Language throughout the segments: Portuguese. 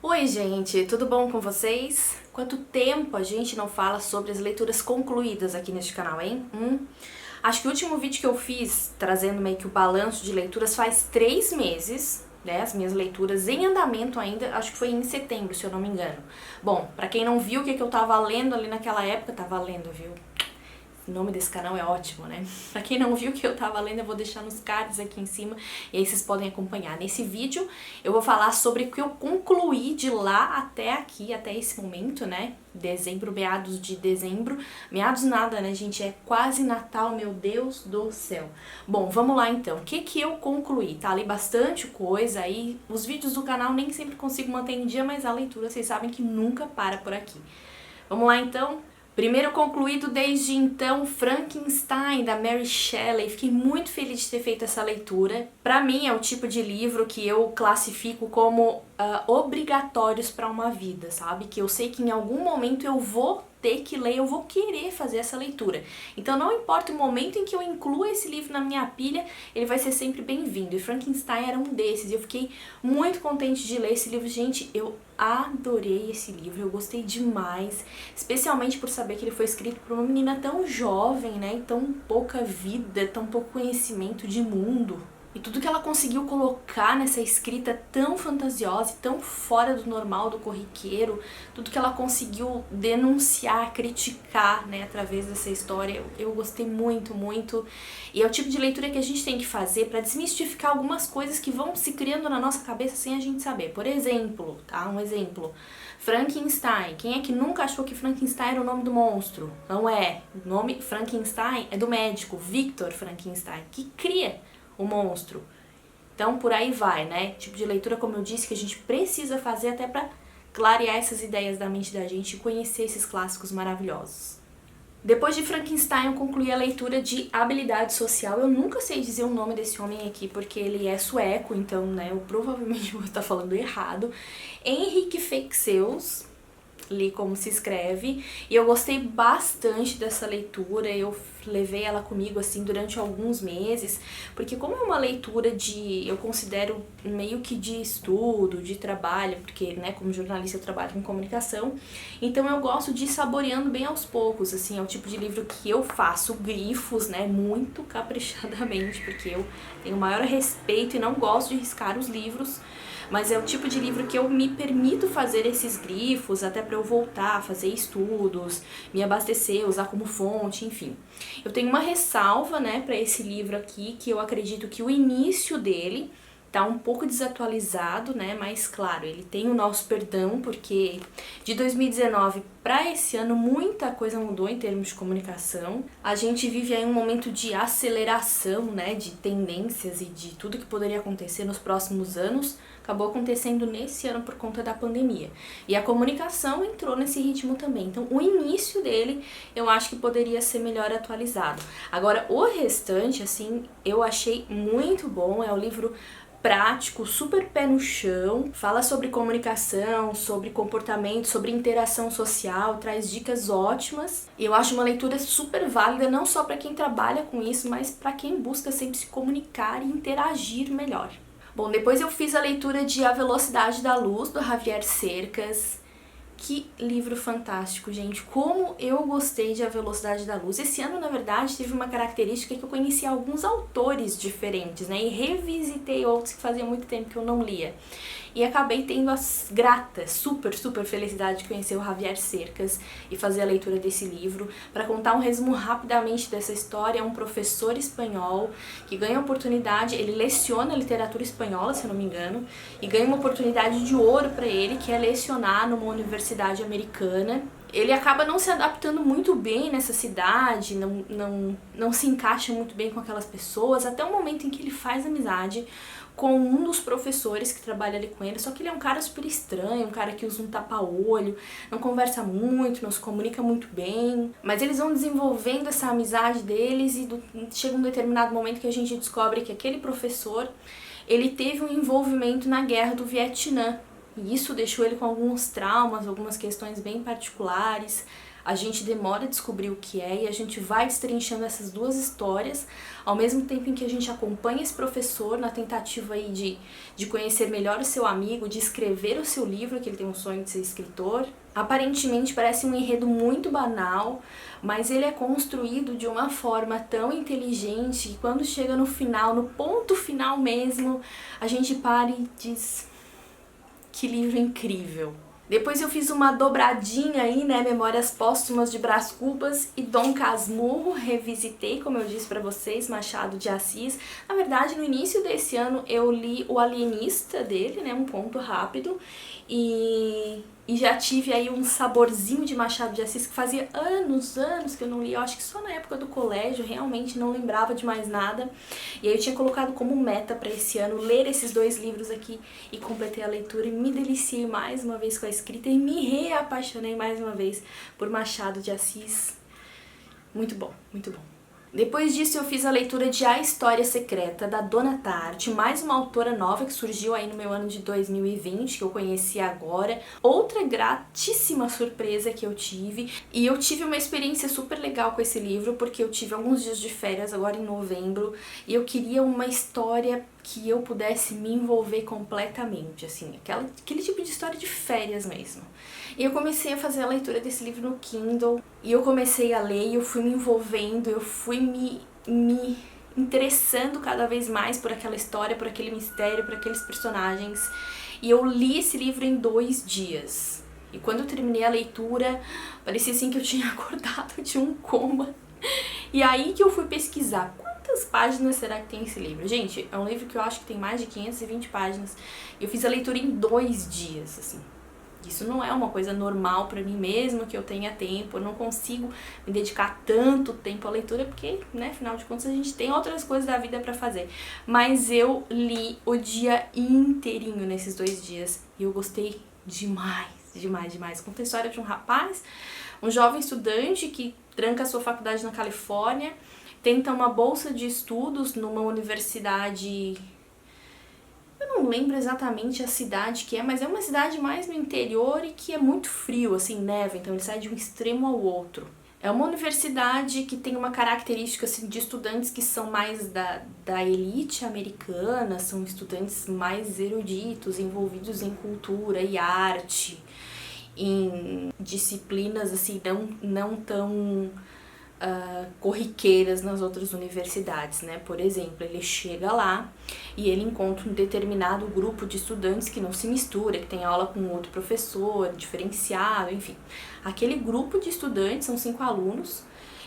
Oi gente, tudo bom com vocês? Quanto tempo a gente não fala sobre as leituras concluídas aqui neste canal, hein? Acho que o último vídeo que eu fiz, trazendo meio que o balanço de leituras, faz 3 meses, né? As minhas leituras em andamento ainda, acho que foi em setembro, se eu não me engano. Bom, pra quem não viu o que eu tava lendo ali naquela época, tava lendo, viu? O nome desse canal é ótimo, né? Pra quem não viu o que eu tava lendo, eu vou deixar nos cards aqui em cima e aí vocês podem acompanhar. Nesse vídeo eu vou falar sobre o que eu concluí de lá até aqui, até esse momento, né? Dezembro, meados de dezembro. Meados nada, né, gente? É quase Natal, meu Deus do céu. Bom, vamos lá então. O que eu concluí? Tá ali bastante coisa aí. Os vídeos do canal nem sempre consigo manter em dia, mas a leitura vocês sabem que nunca para por aqui. Vamos lá então? Primeiro concluído desde então, Frankenstein, da Mary Shelley. Fiquei muito feliz de ter feito essa leitura. Pra mim é o tipo de livro que eu classifico como obrigatórios pra uma vida, sabe? Que eu sei que em algum momento eu vou ter que ler, eu vou querer fazer essa leitura. Então não importa o momento em que eu inclua esse livro na minha pilha, ele vai ser sempre bem-vindo. E Frankenstein era um desses. Eu fiquei muito contente de ler esse livro. Gente, eu adorei esse livro, eu gostei demais, especialmente por saber que ele foi escrito por uma menina tão jovem, né, e tão pouca vida, tão pouco conhecimento de mundo. E tudo que ela conseguiu colocar nessa escrita tão fantasiosa e tão fora do normal, do corriqueiro, tudo que ela conseguiu denunciar, criticar, né, através dessa história, eu gostei muito, muito. E é o tipo de leitura que a gente tem que fazer para desmistificar algumas coisas que vão se criando na nossa cabeça sem a gente saber. Por exemplo, tá? Um exemplo. Frankenstein. Quem é que nunca achou que Frankenstein era o nome do monstro? Não é. O nome Frankenstein é do médico Victor Frankenstein, que cria o monstro. Então por aí vai, né? Tipo de leitura, como eu disse, que a gente precisa fazer até para clarear essas ideias da mente da gente e conhecer esses clássicos maravilhosos. Depois de Frankenstein, eu concluí a leitura de Habilidade Social. Eu nunca sei dizer o nome desse homem aqui, porque ele é sueco, então, né, eu provavelmente vou estar falando errado. Henrik Fexeus, li como se escreve, e eu gostei bastante dessa leitura. Eu levei ela comigo assim durante alguns meses, porque como é uma leitura eu considero meio que de estudo, de trabalho, porque, né, como jornalista eu trabalho com comunicação, então eu gosto de ir saboreando bem aos poucos, assim, é o tipo de livro que eu faço grifos, né, muito caprichadamente, porque eu tenho o maior respeito e não gosto de riscar os livros, mas é o tipo de livro que eu me permito fazer esses grifos até para eu voltar a fazer estudos, me abastecer, usar como fonte, enfim. Eu tenho uma ressalva, né, para esse livro aqui, que eu acredito que o início dele tá um pouco desatualizado, né, mas claro, ele tem o nosso perdão, porque de 2019 para esse ano muita coisa mudou em termos de comunicação. A gente vive aí um momento de aceleração, né, de tendências e de tudo que poderia acontecer nos próximos anos, acabou acontecendo nesse ano por conta da pandemia. E a comunicação entrou nesse ritmo também. Então, o início dele, eu acho que poderia ser melhor atualizado. Agora, o restante, assim, eu achei muito bom. É um livro prático, super pé no chão, fala sobre comunicação, sobre comportamento, sobre interação social, traz dicas ótimas. E eu acho uma leitura super válida não só para quem trabalha com isso, mas para quem busca sempre se comunicar e interagir melhor. Bom, depois eu fiz a leitura de A Velocidade da Luz, do Javier Cercas. Que livro fantástico, gente. Como eu gostei de A Velocidade da Luz. Esse ano, na verdade, teve uma característica que eu conheci alguns autores diferentes, né? E revisitei outros que fazia muito tempo que eu não lia. E acabei tendo as gratas, super felicidade de conhecer o Javier Cercas e fazer a leitura desse livro. Para contar um resumo rapidamente dessa história, é um professor espanhol que ganha a oportunidade, ele leciona literatura espanhola, se eu não me engano, e ganha uma oportunidade de ouro para ele, que é lecionar numa universidade americana. Ele acaba não se adaptando muito bem nessa cidade, não se encaixa muito bem com aquelas pessoas, até o momento em que ele faz amizade com um dos professores que trabalha ali com ele, só que ele é um cara super estranho, um cara que usa um tapa-olho, não conversa muito, não se comunica muito bem, mas eles vão desenvolvendo essa amizade deles e chega um determinado momento que a gente descobre que aquele professor, ele teve um envolvimento na guerra do Vietnã, e isso deixou ele com alguns traumas, algumas questões bem particulares. A gente demora a descobrir o que é e a gente vai destrinchando essas duas histórias, ao mesmo tempo em que a gente acompanha esse professor na tentativa aí de conhecer melhor o seu amigo, de escrever o seu livro, que ele tem um sonho de ser escritor. Aparentemente parece um enredo muito banal, mas ele é construído de uma forma tão inteligente que quando chega no final, no ponto final mesmo, a gente para e diz: que livro incrível! Depois eu fiz uma dobradinha aí, né, Memórias Póstumas de Brás Cubas e Dom Casmurro, revisitei, como eu disse pra vocês, Machado de Assis. Na verdade, no início desse ano eu li O Alienista dele, né, um conto rápido, e já tive aí um saborzinho de Machado de Assis que fazia anos que eu não li, eu acho que só na época do colégio, realmente não lembrava de mais nada. E aí eu tinha colocado como meta para esse ano ler esses 2 livros aqui e completei a leitura e me deliciei mais uma vez com a escrita e me reapaixonei mais uma vez por Machado de Assis. Muito bom, muito bom. Depois disso eu fiz a leitura de A História Secreta, da Dona Tartt, mais uma autora nova que surgiu aí no meu ano de 2020, que eu conheci agora. Outra gratíssima surpresa que eu tive, e eu tive uma experiência super legal com esse livro, porque eu tive alguns dias de férias agora em novembro, e eu queria uma história que eu pudesse me envolver completamente, assim, aquele tipo de história de férias mesmo. E eu comecei a fazer a leitura desse livro no Kindle, e eu comecei a ler, e eu fui me envolvendo, eu fui me interessando cada vez mais por aquela história, por aquele mistério, por aqueles personagens. E eu li esse livro em 2 dias. E quando eu terminei a leitura, parecia assim que eu tinha acordado de um coma. E aí que eu fui pesquisar quantas páginas será que tem esse livro. Gente, é um livro que eu acho que tem mais de 520 páginas. E eu fiz a leitura em 2 dias, assim. Isso não é uma coisa normal pra mim, mesmo que eu tenha tempo. Eu não consigo me dedicar tanto tempo à leitura porque, né, afinal de contas a gente tem outras coisas da vida pra fazer. Mas eu li o dia inteirinho nesses 2 dias e eu gostei demais, demais, demais. Conta a história de um rapaz, um jovem estudante que tranca a sua faculdade na Califórnia, tenta uma bolsa de estudos numa universidade... Eu não lembro exatamente a cidade que é, mas é uma cidade mais no interior e que é muito frio, assim, neva, então ele sai de um extremo ao outro. É uma universidade que tem uma característica assim, de estudantes que são mais da elite americana, são estudantes mais eruditos, envolvidos em cultura e arte, em disciplinas assim, não tão... corriqueiras nas outras universidades, né? Por exemplo, ele chega lá e ele encontra um determinado grupo de estudantes que não se mistura, que tem aula com outro professor, diferenciado, enfim. Aquele grupo de estudantes, são 5 alunos,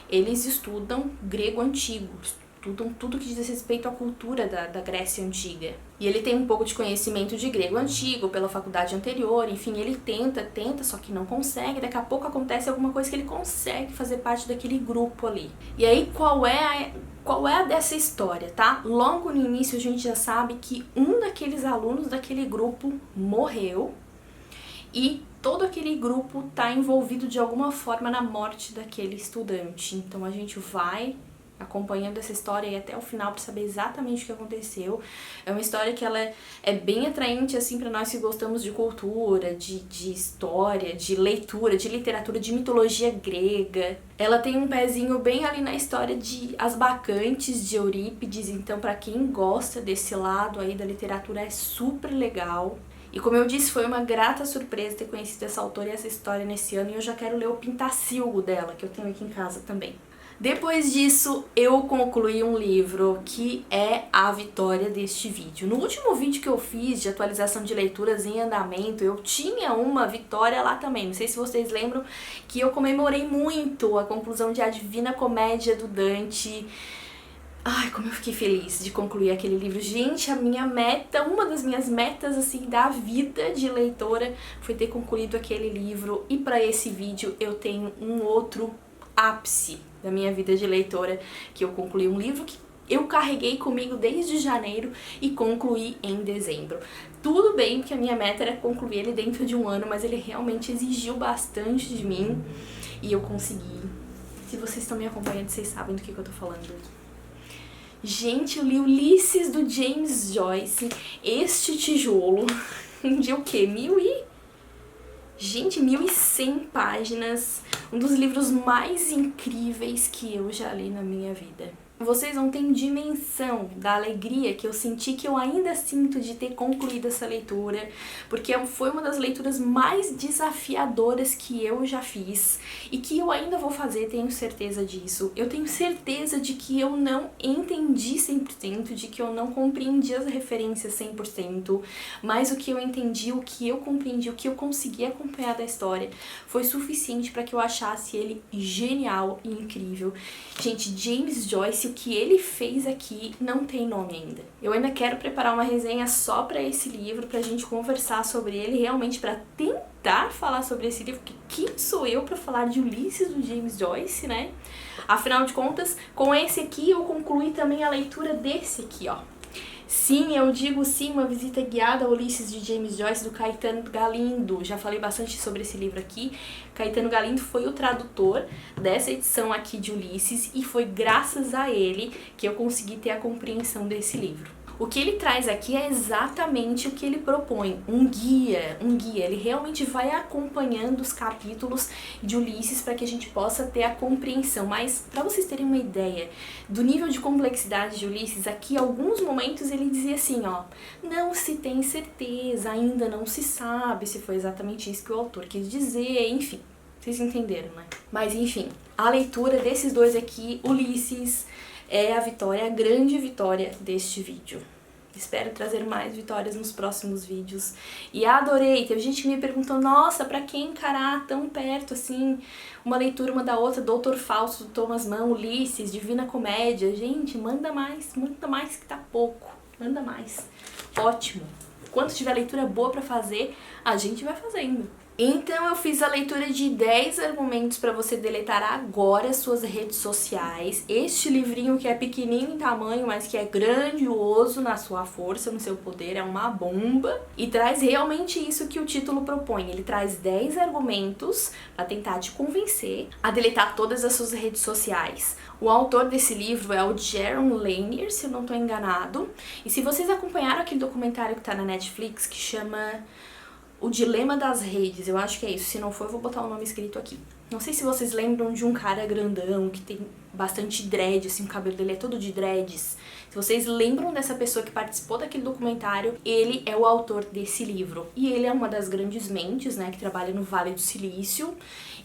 eles estudam grego antigo, estudam tudo que diz respeito à cultura da Grécia Antiga. E ele tem um pouco de conhecimento de grego antigo pela faculdade anterior, enfim, ele tenta, só que não consegue, daqui a pouco acontece alguma coisa que ele consegue fazer parte daquele grupo ali. E aí, qual é a dessa história, tá? Logo no início a gente já sabe que um daqueles alunos daquele grupo morreu e todo aquele grupo tá envolvido de alguma forma na morte daquele estudante. Então a gente vai acompanhando essa história e até o final para saber exatamente o que aconteceu. É uma história que ela é bem atraente assim para nós que gostamos de cultura, de história, de leitura, de literatura, de mitologia grega. Ela tem um pezinho bem ali na história de As Bacantes de Eurípides, então para quem gosta desse lado aí da literatura é super legal. E como eu disse, foi uma grata surpresa ter conhecido essa autora e essa história nesse ano, e eu já quero ler o Pintacilgo dela, que eu tenho aqui em casa também. Depois disso, eu concluí um livro que é a vitória deste vídeo. No último vídeo que eu fiz de atualização de leituras em andamento, eu tinha uma vitória lá também. Não sei se vocês lembram que eu comemorei muito a conclusão de A Divina Comédia do Dante. Ai, como eu fiquei feliz de concluir aquele livro. Gente, a minha meta, uma das minhas metas, assim, da vida de leitora foi ter concluído aquele livro. E para esse vídeo eu tenho um outro ápice da minha vida de leitora, que eu concluí um livro que eu carreguei comigo desde janeiro e concluí em dezembro. Tudo bem que a minha meta era concluir ele dentro de um ano, mas ele realmente exigiu bastante de mim e eu consegui. Se vocês estão me acompanhando, vocês sabem do que eu tô falando. Gente, eu li Ulisses do James Joyce, este tijolo, de o quê? Gente, 1.100 páginas, um dos livros mais incríveis que eu já li na minha vida. Vocês não têm dimensão da alegria que eu senti, que eu ainda sinto de ter concluído essa leitura, porque foi uma das leituras mais desafiadoras que eu já fiz e que eu ainda vou fazer, tenho certeza disso. Eu tenho certeza de que eu não entendi 100%, de que eu não compreendi as referências 100%, mas o que eu entendi, o que eu compreendi, o que eu consegui acompanhar da história foi suficiente para que eu achasse ele genial e incrível. Gente, James Joyce, o que ele fez aqui não tem nome ainda. Eu ainda quero preparar uma resenha só para esse livro, pra gente conversar sobre ele, realmente para tentar falar sobre esse livro, porque quem sou eu para falar de Ulisses do James Joyce, né? Afinal de contas, com esse aqui eu concluí também a leitura desse aqui, ó. Sim, eu digo sim, uma visita guiada a Ulisses de James Joyce, do Caetano Galindo. Já falei bastante sobre esse livro aqui. Caetano Galindo foi o tradutor dessa edição aqui de Ulisses e foi graças a ele que eu consegui ter a compreensão desse livro. O que ele traz aqui é exatamente o que ele propõe, um guia. Ele realmente vai acompanhando os capítulos de Ulisses para que a gente possa ter a compreensão. Mas, para vocês terem uma ideia do nível de complexidade de Ulisses, aqui, em alguns momentos ele dizia assim, ó, não se tem certeza, ainda não se sabe se foi exatamente isso que o autor quis dizer, enfim. Vocês entenderam, né? Mas, enfim, a leitura desses dois aqui, Ulisses, é a vitória, a grande vitória deste vídeo. Espero trazer mais vitórias nos próximos vídeos. E adorei! Teve gente que me perguntou, nossa, pra quem encarar tão perto, assim, uma leitura uma da outra, Doutor Fausto, do Thomas Mann, Ulisses, Divina Comédia. Gente, manda mais que tá pouco. Manda mais. Ótimo! Quando tiver leitura boa pra fazer, a gente vai fazendo. Então eu fiz a leitura de 10 argumentos para você deletar agora suas redes sociais. Este livrinho que é pequenininho em tamanho, mas que é grandioso na sua força, no seu poder, é uma bomba. E traz realmente isso que o título propõe. Ele traz 10 argumentos para tentar te convencer a deletar todas as suas redes sociais. O autor desse livro é o Jaron Lanier, se eu não estou enganado. E se vocês acompanharam aquele documentário que está na Netflix, que chama O Dilema das Redes, eu acho que é isso, se não for eu vou botar o nome escrito aqui. Não sei se vocês lembram de um cara grandão que tem bastante dread, assim, o cabelo dele é todo de dreads. Se vocês lembram dessa pessoa que participou daquele documentário, ele é o autor desse livro. E ele é uma das grandes mentes, né, que trabalha no Vale do Silício,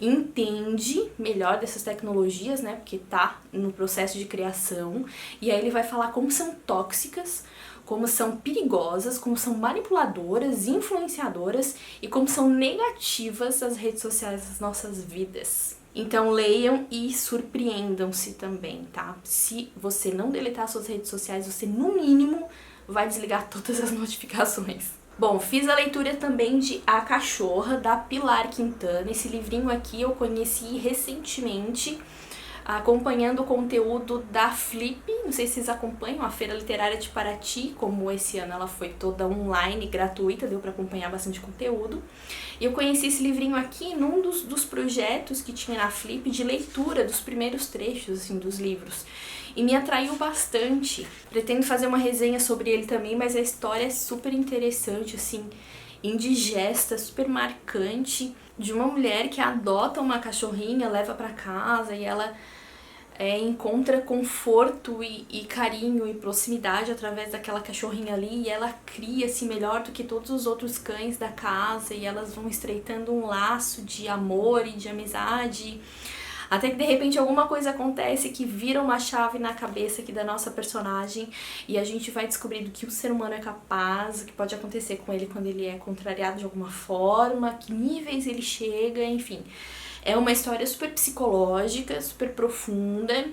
entende melhor dessas tecnologias, né, porque tá no processo de criação. E aí ele vai falar como são tóxicas, como são perigosas, como são manipuladoras, influenciadoras e como são negativas as redes sociais nas nossas vidas. Então leiam e surpreendam-se também, tá? Se você não deletar suas redes sociais, você no mínimo vai desligar todas as notificações. Bom, fiz a leitura também de A Cachorra, da Pilar Quintana. Esse livrinho aqui eu conheci recentemente, acompanhando o conteúdo da Flip, não sei se vocês acompanham, a Feira Literária de Paraty, como esse ano ela foi toda online, gratuita, deu para acompanhar bastante conteúdo. E eu conheci esse livrinho aqui num dos projetos que tinha na Flip de leitura dos primeiros trechos, assim, dos livros. E me atraiu bastante. Pretendo fazer uma resenha sobre ele também, mas a história é super interessante, assim, indigesta, super marcante, de uma mulher que adota uma cachorrinha, leva para casa e ela encontra conforto e carinho e proximidade através daquela cachorrinha ali, e ela cria-se melhor do que todos os outros cães da casa, e elas vão estreitando um laço de amor e de amizade, até que de repente alguma coisa acontece que vira uma chave na cabeça aqui da nossa personagem, e a gente vai descobrindo que o ser humano é capaz, o que pode acontecer com ele quando ele é contrariado de alguma forma, que níveis ele chega, enfim. É uma história super psicológica, super profunda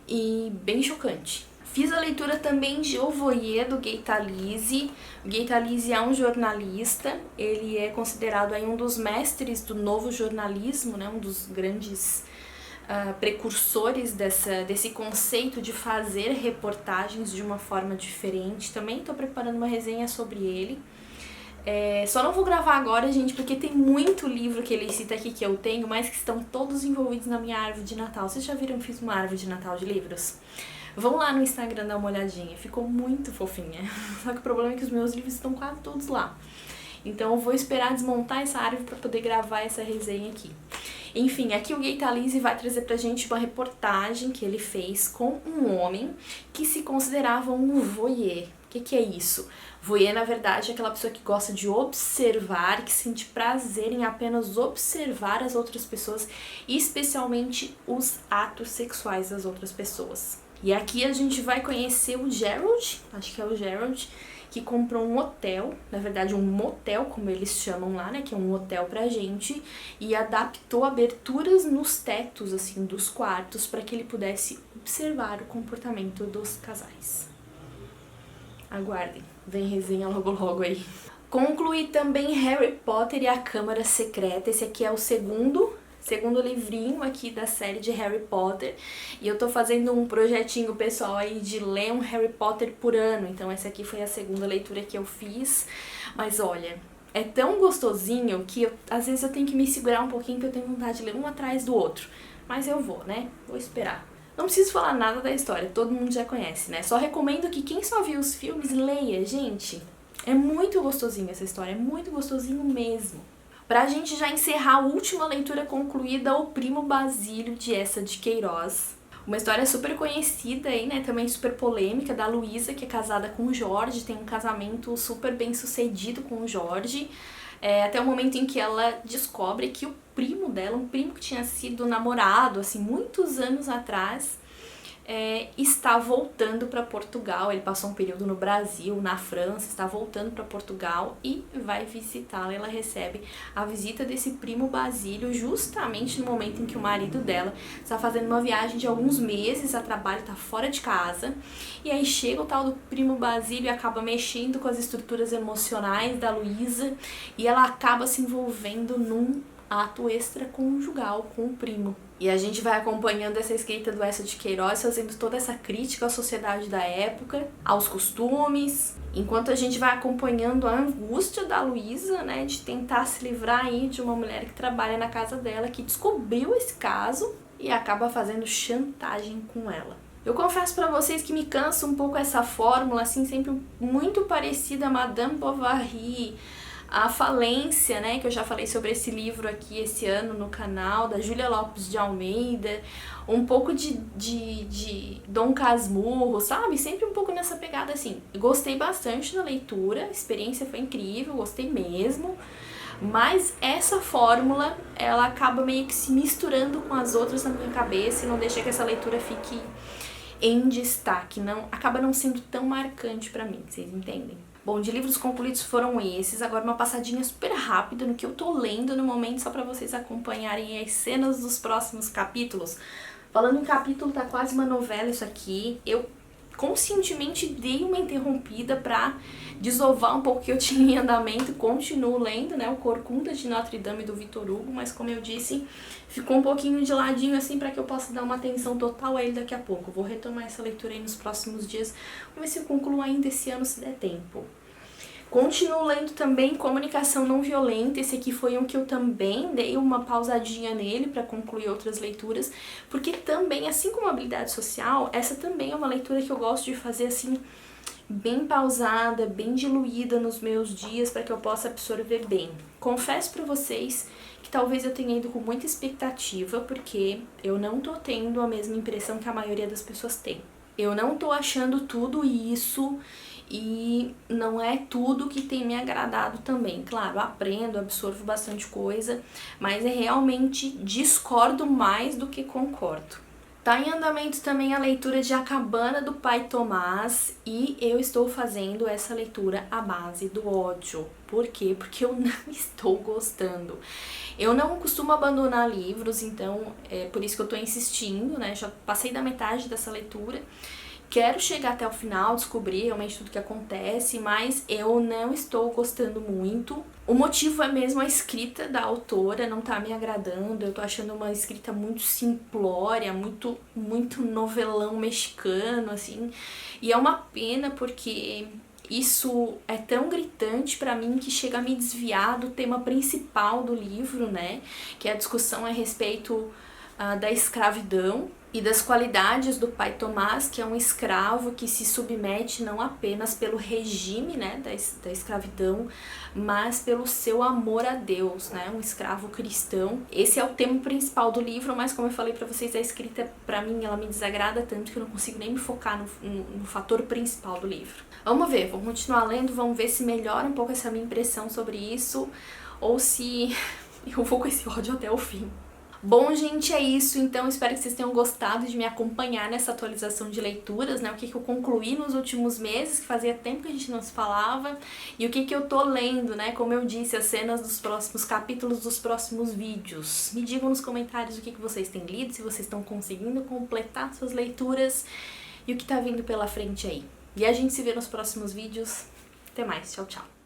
e bem chocante. Fiz a leitura também de O Voyeur, do Gay Talese. O Gay Talese é um jornalista, ele é considerado aí um dos mestres do novo jornalismo, né? Um dos grandes precursores desse conceito de fazer reportagens de uma forma diferente. Também estou preparando uma resenha sobre ele. Só não vou gravar agora, gente, porque tem muito livro que ele cita aqui que eu tenho, mas que estão todos envolvidos na minha árvore de Natal. Vocês já viram que eu fiz uma árvore de Natal de livros? Vão lá no Instagram dar uma olhadinha, ficou muito fofinha. Só que o problema é que os meus livros estão quase todos lá. Então eu vou esperar desmontar essa árvore para poder gravar essa resenha aqui. Enfim, aqui o Gay Talese vai trazer pra gente uma reportagem que ele fez com um homem que se considerava um voyeur. O que é isso? Voyeur, na verdade, é aquela pessoa que gosta de observar, que sente prazer em apenas observar as outras pessoas, e especialmente os atos sexuais das outras pessoas. E aqui a gente vai conhecer o Gerald, acho que é o Gerald, que comprou um hotel, na verdade um motel, como eles chamam lá, né, que é um hotel pra gente, e adaptou aberturas nos tetos, assim, dos quartos, para que ele pudesse observar o comportamento dos casais. Aguardem, vem resenha logo logo aí. Concluí também Harry Potter e a Câmara Secreta, esse aqui é o segundo livrinho aqui da série de Harry Potter, e eu tô fazendo um projetinho pessoal aí de ler um Harry Potter por ano, então essa aqui foi a segunda leitura que eu fiz, mas olha, é tão gostosinho que às vezes eu tenho que me segurar um pouquinho, porque eu tenho vontade de ler um atrás do outro, mas eu vou, né, vou esperar. Não preciso falar nada da história, todo mundo já conhece, né, só recomendo que quem só viu os filmes, leia, gente, é muito gostosinho essa história, é muito gostosinho mesmo. Pra gente já encerrar a última leitura concluída, O Primo Basílio, de Eça de Queiroz. Uma história super conhecida aí, né, também super polêmica, da Luísa, que é casada com o Jorge, tem um casamento super bem sucedido com o Jorge, até o momento em que ela descobre que o primo dela, um primo que tinha sido namorado, assim, muitos anos atrás, está voltando para Portugal. Ele passou um período no Brasil, na França, está voltando para Portugal e vai visitá-la. Ela recebe a visita desse primo Basílio justamente no momento em que o marido dela está fazendo uma viagem de alguns meses a trabalho, está fora de casa, e aí chega o tal do primo Basílio e acaba mexendo com as estruturas emocionais da Luísa, e ela acaba se envolvendo num ato extraconjugal com o primo. E a gente vai acompanhando essa escrita do Eça de Queiroz, fazendo toda essa crítica à sociedade da época, aos costumes, enquanto a gente vai acompanhando a angústia da Luísa, né, de tentar se livrar aí de uma mulher que trabalha na casa dela, que descobriu esse caso e acaba fazendo chantagem com ela. Eu confesso pra vocês que me cansa um pouco essa fórmula, assim, sempre muito parecida a Madame Bovary, A Falência, né, que eu já falei sobre esse livro aqui esse ano no canal, da Júlia Lopes de Almeida, um pouco de Dom Casmurro, sabe? Sempre um pouco nessa pegada assim. Gostei bastante da leitura, a experiência foi incrível, gostei mesmo, mas essa fórmula, ela acaba meio que se misturando com as outras na minha cabeça e não deixa que essa leitura fique em destaque, acaba não sendo tão marcante pra mim, vocês entendem? Bom, de livros concluídos foram esses, agora uma passadinha super rápida no que eu tô lendo no momento, só pra vocês acompanharem as cenas dos próximos capítulos. Falando em capítulo, tá quase uma novela isso aqui, eu conscientemente dei uma interrompida pra desovar um pouco o que eu tinha em andamento, continuo lendo, né, o Corcunda de Notre Dame do Victor Hugo, mas como eu disse, ficou um pouquinho de ladinho assim pra que eu possa dar uma atenção total a ele daqui a pouco. Vou retomar essa leitura aí nos próximos dias, vamos ver se eu concluo ainda esse ano, se der tempo. Continuo lendo também Comunicação Não Violenta, esse aqui foi um que eu também dei uma pausadinha nele para concluir outras leituras, porque também, assim como Habilidade Social, essa também é uma leitura que eu gosto de fazer assim, bem pausada, bem diluída nos meus dias, para que eu possa absorver bem. Confesso para vocês que talvez eu tenha ido com muita expectativa, porque eu não tô tendo a mesma impressão que a maioria das pessoas tem. Eu não tô achando tudo isso, e não é tudo que tem me agradado também. Claro, aprendo, absorvo bastante coisa, mas realmente discordo mais do que concordo. Tá em andamento também a leitura de A Cabana do Pai Tomás, e eu estou fazendo essa leitura à base do ódio. Por quê? Porque eu não estou gostando. Eu não costumo abandonar livros, então é por isso que eu tô insistindo, né? Já passei da metade dessa leitura. Quero chegar até o final, descobrir realmente tudo que acontece, mas eu não estou gostando muito. O motivo é mesmo a escrita da autora, não tá me agradando, eu tô achando uma escrita muito simplória, muito novelão mexicano, assim. E é uma pena porque isso é tão gritante pra mim que chega a me desviar do tema principal do livro, né? Que é a discussão a respeito da escravidão e das qualidades do pai Tomás, que é um escravo que se submete não apenas pelo regime, né, da escravidão, mas pelo seu amor a Deus, né, um escravo cristão. Esse é o tema principal do livro, mas como eu falei pra vocês, a escrita, pra mim, ela me desagrada tanto que eu não consigo nem me focar no fator principal do livro. Vamos ver, vou continuar lendo, vamos ver se melhora um pouco essa minha impressão sobre isso, ou se eu vou com esse ódio até o fim. Bom, gente, é isso. Então, espero que vocês tenham gostado de me acompanhar nessa atualização de leituras, né? O que eu concluí nos últimos meses, que fazia tempo que a gente não se falava, e o que eu tô lendo, né? Como eu disse, as cenas dos próximos capítulos dos próximos vídeos. Me digam nos comentários o que vocês têm lido, se vocês estão conseguindo completar suas leituras e o que tá vindo pela frente aí. E a gente se vê nos próximos vídeos. Até mais. Tchau, tchau.